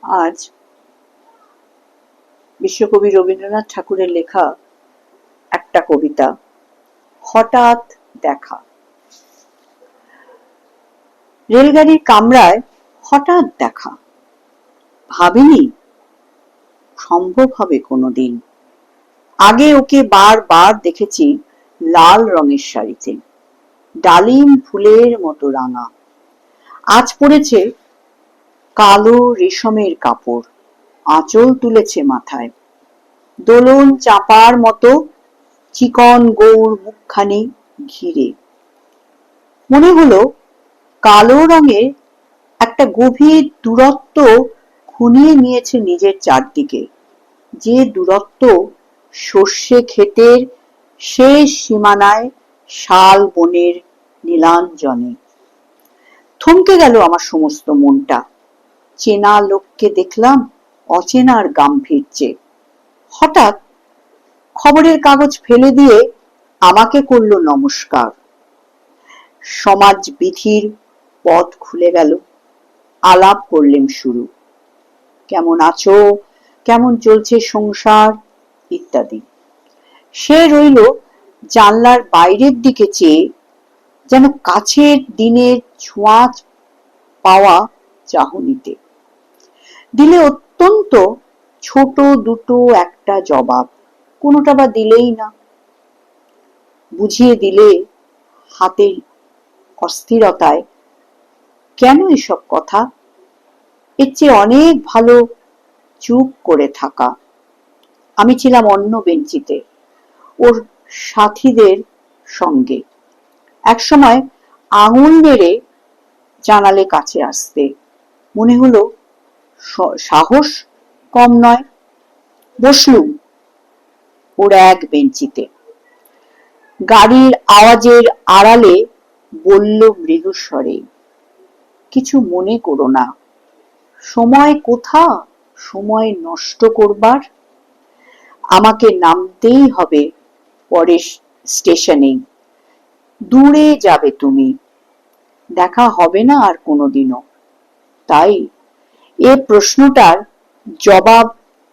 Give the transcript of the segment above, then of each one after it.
আজ বিশ্বকবি রবীন্দ্রনাথ ঠাকুরের লেখা একটা কবিতা, হঠাৎ দেখা। রেলগাড়ির কামরায় হঠাৎ দেখা, ভাবিনি সম্ভব হবে কোনোদিন। আগে ওকে বারবার দেখেছি লাল রঙের শাড়িতে, ডালিম ফুলের মতো রাঙা। আজ পড়েছে কালো রেশমের কাপড়, আঁচল তুলেছে মাথায়, দোলন চাপার মতো চিকন গৌর মুখখানি ঘিরে। মনে হলো কালো রঙের একটা গভীর দূরত্ব ঘনিয়ে নিয়েছে নিজের চারদিকে, যে দূরত্ব সর্ষে ক্ষেতের শেষ সীমানায় শাল বনের নীলাঞ্জনে। থমকে গেল আমার সমস্ত মনটা। চেনা লোককে দেখলাম অচেনার গাম্ভীর্যে। হঠাৎ খবরের কাগজ ফেলে দিয়ে আমাকে করলো নমস্কার। সমাজ বিধির পথ খুলে গেল। আলাপ করলেন শুরু। কেমন আছো, কেমন চলছে সংসার ইত্যাদি। সে রইল জানলার বাইরের দিকে চেয়ে, যেন কাছের দিনের ছোঁয়া পাওয়া চাহনিতে। দিলে অত্যন্ত ছোট দুটো একটা জবাব, কোনোটা বা দিলেই না। বুঝিয়ে দিলে হাতের অস্থিরতায়, কেন এসব কথা? এর চেয়ে অনেক ভালো চুপ করে থাকা। আমি ছিলাম অন্য বেঞ্চিতে, ওর সাথীদের সঙ্গে। একসময় আঙুল নেড়ে জানালে কাছে আসতে, মনে হলো সাহস কম নয়। বসলুম ওর এক বেঞ্চিতে। গাড়ির আওয়াজের আড়ালে বলল মৃদুস্বরে, কিছু মনে করো না। সময় কোথা সময় নষ্ট করবার? আমাকে নামতেই হবে পরের স্টেশনে। দূরে যাবে তুমি, দেখা হবে না আর কোনোদিনও। তাই এ প্রশ্নটার জবাব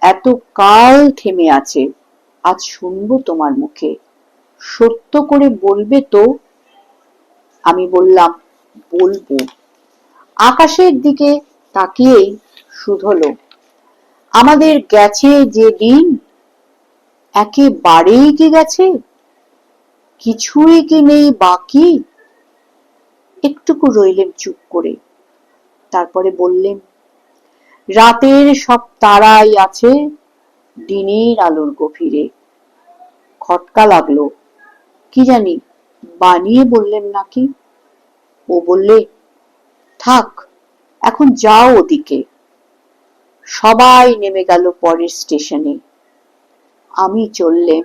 এত কাল থেমে আছে, আজ শুনবো তোমার মুখে। সত্য করে বলবে তো? আমি বললাম, বলবো। আকাশের দিকে তাকিয়েই শুধোলো, আমাদের গেছে যে দিন, একেবারেই কি গেছে? কিছুই কি নেই বাকি? একটুকু রইলেন চুপ করে, তারপরে বললেন, রাতের সব তারাই আছে দিনের আলোর গভীরে। খটকা লাগলো, কি জানি বানিয়ে বললেন নাকি। ও বললে, থাক এখন যাও ওদিকে। সবাই নেমে গেল পরের স্টেশনে, আমি চললেম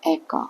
একা।